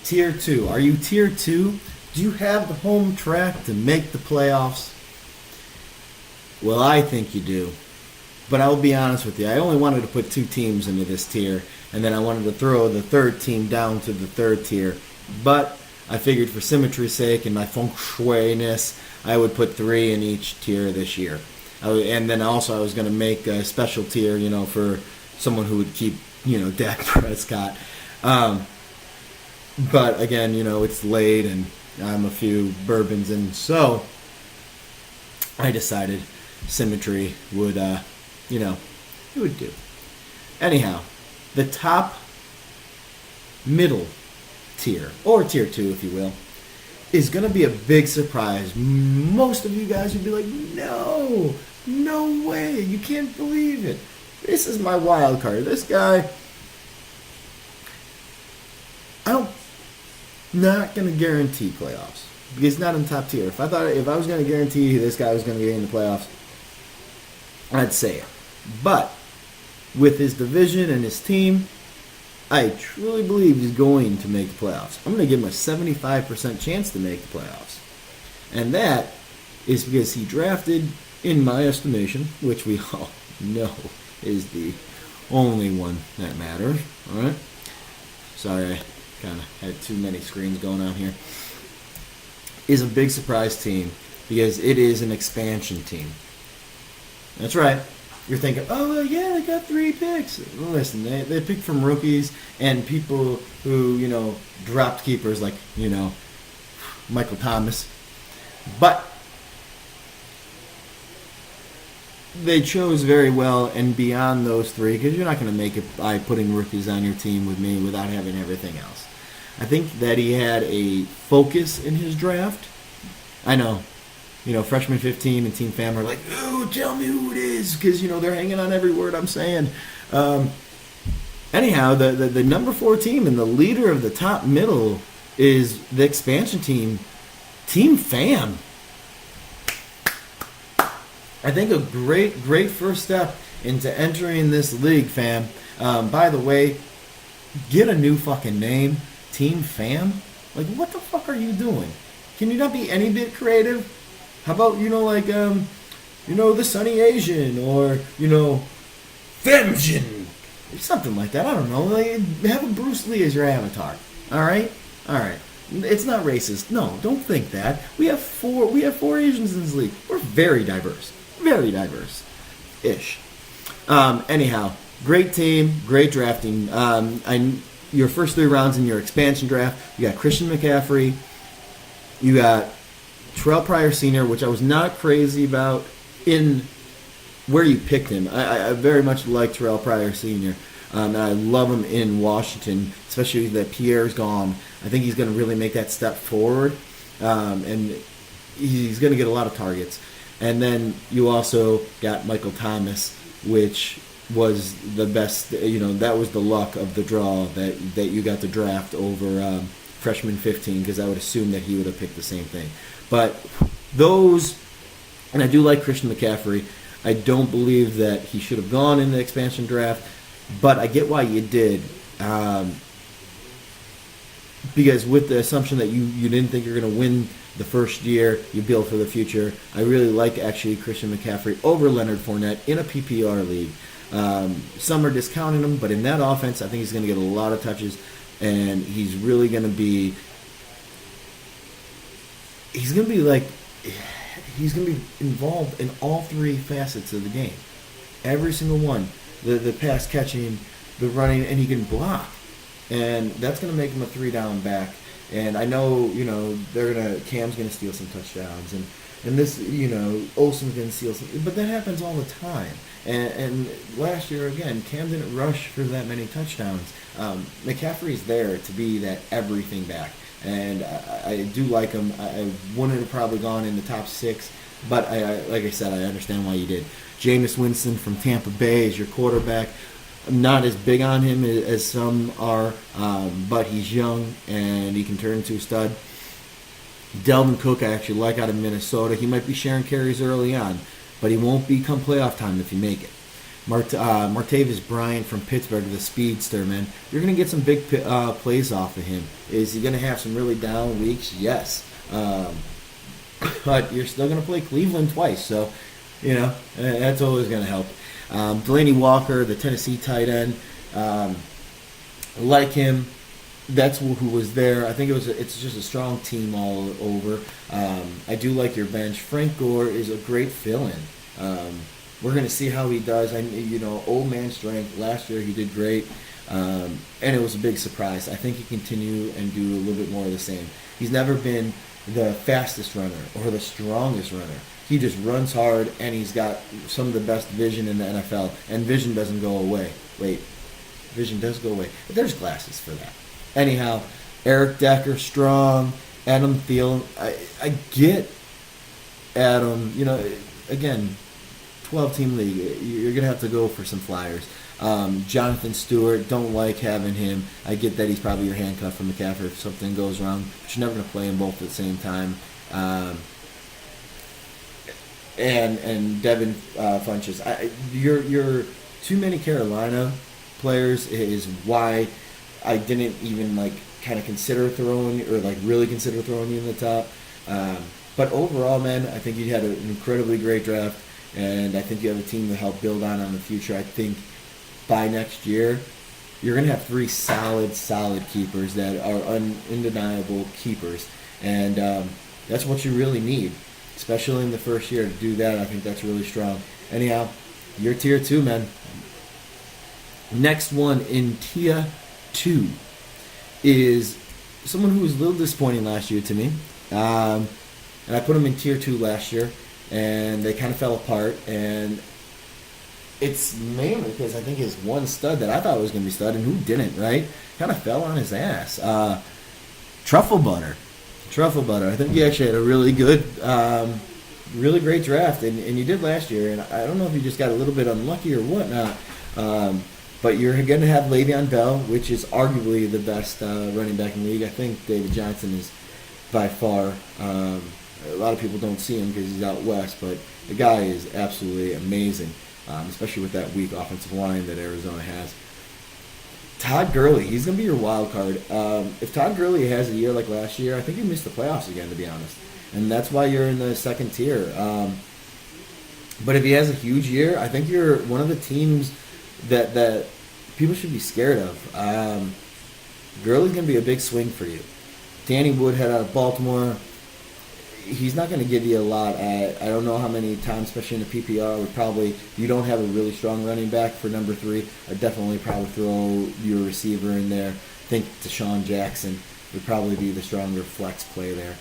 Tier 2. Are you Tier 2? Do you have the home track to make the playoffs? Well, I think you do. But I'll be honest with you. I only wanted to put 2 teams into this tier, and then I wanted to throw the third team down to the third tier. But I figured for symmetry's sake and my feng shui-ness, I would put 3 in each tier this year. And then also I was going to make a special tier, for someone who would keep, Dak Prescott. But again, it's late and I'm a few bourbons in, so I decided symmetry would, it would do. Anyhow, the top middle tier, or tier 2 if you will, is going to be a big surprise. Most of you guys would be like, no way, you can't believe it. This is my wild card. This guy, I'm not going to guarantee playoffs because he's not in top tier. If I was going to guarantee this guy was going to get in the playoffs, I'd say it. But with his division and his team, I truly believe he's going to make the playoffs. I'm going to give him a 75% chance to make the playoffs. And that is because he drafted, in my estimation, which we all know is the only one that matters. All right? Sorry, I kind of had too many screens going on here. Is a big surprise team because it is an expansion team. That's right. You're thinking, oh, yeah, they got 3 picks. Listen, they picked from rookies and people who, dropped keepers like, Michael Thomas. But they chose very well and beyond those 3 because you're not going to make it by putting rookies on your team with me without having everything else. I think that he had a focus in his draft. I know. Freshman 15 and Team Fam are like, oh, tell me who it is, because, they're hanging on every word I'm saying. Anyhow, the number 4 team and the leader of the top middle is the expansion team, Team Fam. I think a great first step into entering this league, fam. By the way, get a new fucking name, Team Fam. Like, what the fuck are you doing? Can you not be any bit creative? How about, the Sunny Asian or, Femjin? Something like that. I don't know. Like, have a Bruce Lee as your avatar. All right? It's not racist. No, don't think that. We have 4 Asians in this league. We're very diverse. Very diverse-ish. Anyhow, great team, great drafting. Your first 3 rounds in your expansion draft, you got Christian McCaffrey, you got Terrell Pryor Sr., which I was not crazy about in where you picked him. I very much like Terrell Pryor Sr. And I love him in Washington, especially that Pierre's gone. I think he's going to really make that step forward, and he's going to get a lot of targets. And then you also got Michael Thomas, which was the best. That was the luck of the draw that you got to draft over freshman 15, because I would assume that he would have picked the same thing. But those, and I do like Christian McCaffrey. I don't believe that he should have gone in the expansion draft, but I get why you did. Because with the assumption that you didn't think you're going to win the first year, you build for the future. I really like actually Christian McCaffrey over Leonard Fournette in a PPR league. Some are discounting him, but in that offense, I think he's going to get a lot of touches, and he's really going to be. He's going to be involved in all 3 facets of the game. Every single one. The pass catching, the running, and he can block. And that's going to make him a 3-down back. And I know, Cam's going to steal some touchdowns. And this, Olsen's going to steal some. But that happens all the time. And last year, again, Cam didn't rush for that many touchdowns. McCaffrey's there to be that everything back. And I do like him. I wouldn't have probably gone in the top 6, but like I said, I understand why you did. Jameis Winston from Tampa Bay is your quarterback. I'm not as big on him as some are, but he's young and he can turn into a stud. Delvin Cook, I actually like out of Minnesota. He might be sharing carries early on, but he won't be come playoff time if you make it. Martavis Bryant from Pittsburgh, the speedster, man. You're going to get some big plays off of him. Is he going to have some really down weeks? Yes. But you're still going to play Cleveland twice, so, that's always going to help. Delaney Walker, the Tennessee tight end, like him. That's who was there. I think it's just a strong team all over. I do like your bench. Frank Gore is a great fill-in. We're going to see how he does. Old man strength. Last year he did great, and it was a big surprise. I think he can continue and do a little bit more of the same. He's never been the fastest runner or the strongest runner. He just runs hard, and he's got some of the best vision in the NFL. And vision doesn't go away. Wait, vision does go away. But there's glasses for that. Anyhow, Eric Decker, strong. Adam Thielen. I get Adam. Again, 12-team league. You're going to have to go for some flyers. Jonathan Stewart, don't like having him. I get that he's probably your handcuff for McCaffrey if something goes wrong, but you're never going to play them both at the same time. And Devin Funches. You're too many Carolina players is why I didn't even kind of consider throwing or really consider throwing you in the top. But overall, man, I think you had an incredibly great draft, and I think you have a team to help build on the future. I think by next year, you're going to have 3 solid keepers that are undeniable keepers. And that's what you really need, especially in the first year. To do that, I think that's really strong. Anyhow, you're tier 2, man. Next one in tier 2 is someone who was a little disappointing last year to me. And I put him in tier 2 last year, and they kind of fell apart. And it's mainly because I think his one stud that I thought was going to be stud, and who didn't, right? Kind of fell on his ass. Truffle Butter. I think he actually had a really good, really great draft, and you did last year. And I don't know if you just got a little bit unlucky or whatnot. But you're going to have Le'Veon Bell, which is arguably the best running back in the league. I think David Johnson is by far. A lot of people don't see him because he's out west, but the guy is absolutely amazing, especially with that weak offensive line that Arizona has. Todd Gurley, he's going to be your wild card. If Todd Gurley has a year like last year, I think you missed the playoffs again, to be honest. And that's why you're in the second tier. But if he has a huge year, I think you're one of the teams that people should be scared of. Gurley's going to be a big swing for you. Danny Woodhead out of Baltimore, he's not going to give you a lot. I don't know how many times, especially in the PPR, if you don't have a really strong running back for number 3, I'd definitely probably throw your receiver in there. I think Deshaun Jackson would probably be the stronger flex play there.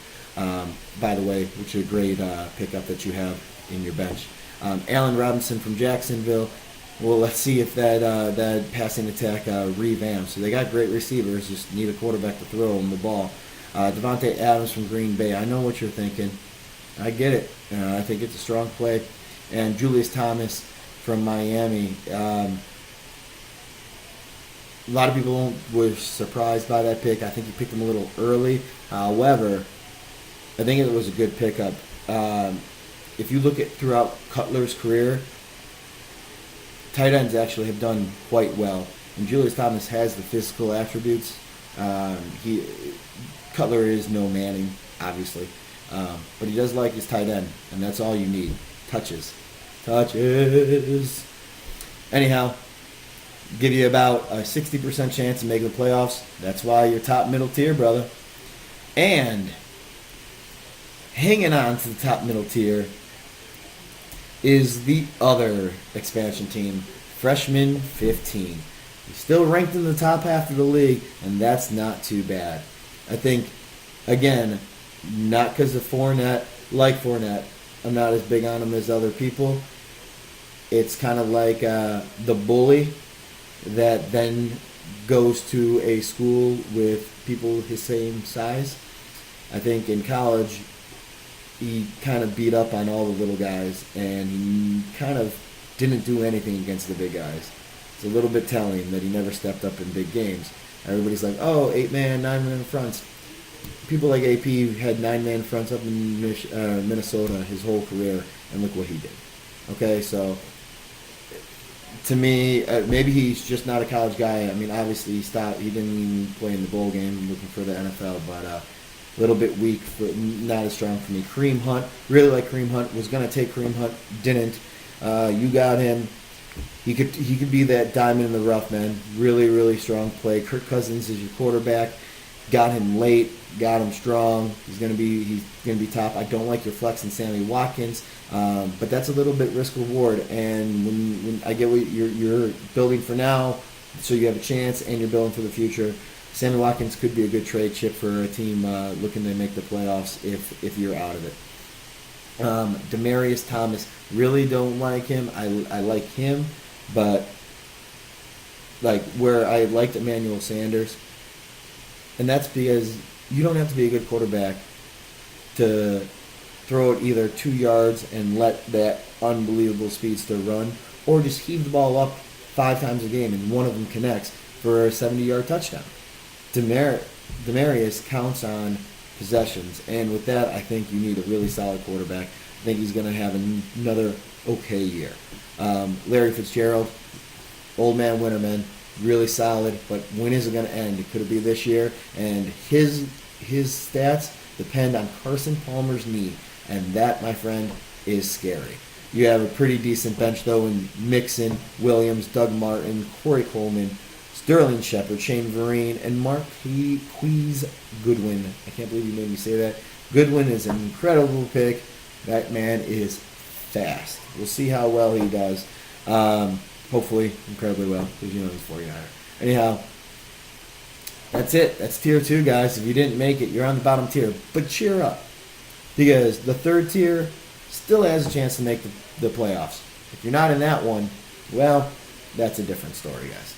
By the way, which is a great pickup that you have in your bench. Allen Robinson from Jacksonville. Well, let's see if that passing attack revamps. So they got great receivers, just need a quarterback to throw them the ball. Devontae Adams from Green Bay. I know what you're thinking. I get it. I think it's a strong play. And Julius Thomas from Miami. A lot of people were surprised by that pick. I think you picked him a little early. However, I think it was a good pickup. If you look at throughout Cutler's career, tight ends actually have done quite well. And Julius Thomas has the physical attributes. Cutler is no Manning, obviously. But he does like his tight end, and that's all you need. Touches. Anyhow, give you about a 60% chance of making the playoffs. That's why you're top middle tier, brother. And hanging on to the top middle tier is the other expansion team, Freshman 15. He's still ranked in the top half of the league, and that's not too bad. I think, again, not because of Fournette, I'm not as big on him as other people. It's kind of like the bully that then goes to a school with people his same size. I think in college, he kind of beat up on all the little guys, and he kind of didn't do anything against the big guys. It's a little bit telling that he never stepped up in big games. Everybody's like, oh, 8-man, 9-man fronts. People like AP had 9-man fronts up in Minnesota his whole career, and look what he did. Okay, so To me, maybe he's just not a college guy. I mean, obviously he stopped. He didn't even play in the bowl game, looking for the NFL, but a little bit weak, for not as strong for me. Kareem Hunt, really like Kareem Hunt. Was gonna take Kareem Hunt, didn't. You got him. He could be that diamond in the rough, man. Really, really strong play. Kirk Cousins is your quarterback. Got him late. Got him strong. He's gonna be top. I don't like your flex in Sammy Watkins, but that's a little bit risk reward. And when I get what you're building for now, so you have a chance, and you're building for the future. Sammy Watkins could be a good trade chip for a team looking to make the playoffs if you're out of it. Demaryius Thomas, really don't like him. I like him, but like where I liked Emmanuel Sanders, and that's because you don't have to be a good quarterback to throw it either 2 yards and let that unbelievable speedster run, or just heave the ball up 5 times a game and one of them connects for a 70-yard touchdown. Demaryius counts on possessions, and with that, I think you need a really solid quarterback. I think he's going to have another okay year. Larry Fitzgerald, old man, winner man, really solid, but when is it going to end? Could it be this year? And his stats depend on Carson Palmer's knee, and that, my friend, is scary. You have a pretty decent bench, though, in Mixon, Williams, Doug Martin, Corey Coleman, Sterling Shepard, Shane Vereen, and Marquise Goodwin. I can't believe you made me say that. Goodwin is an incredible pick. That man is fast. We'll see how well he does. Hopefully, incredibly well, because you know he's 49er. Anyhow, that's it. That's tier 2, guys. If you didn't make it, you're on the bottom tier. But cheer up, because the third tier still has a chance to make the playoffs. If you're not in that one, well, that's a different story, guys.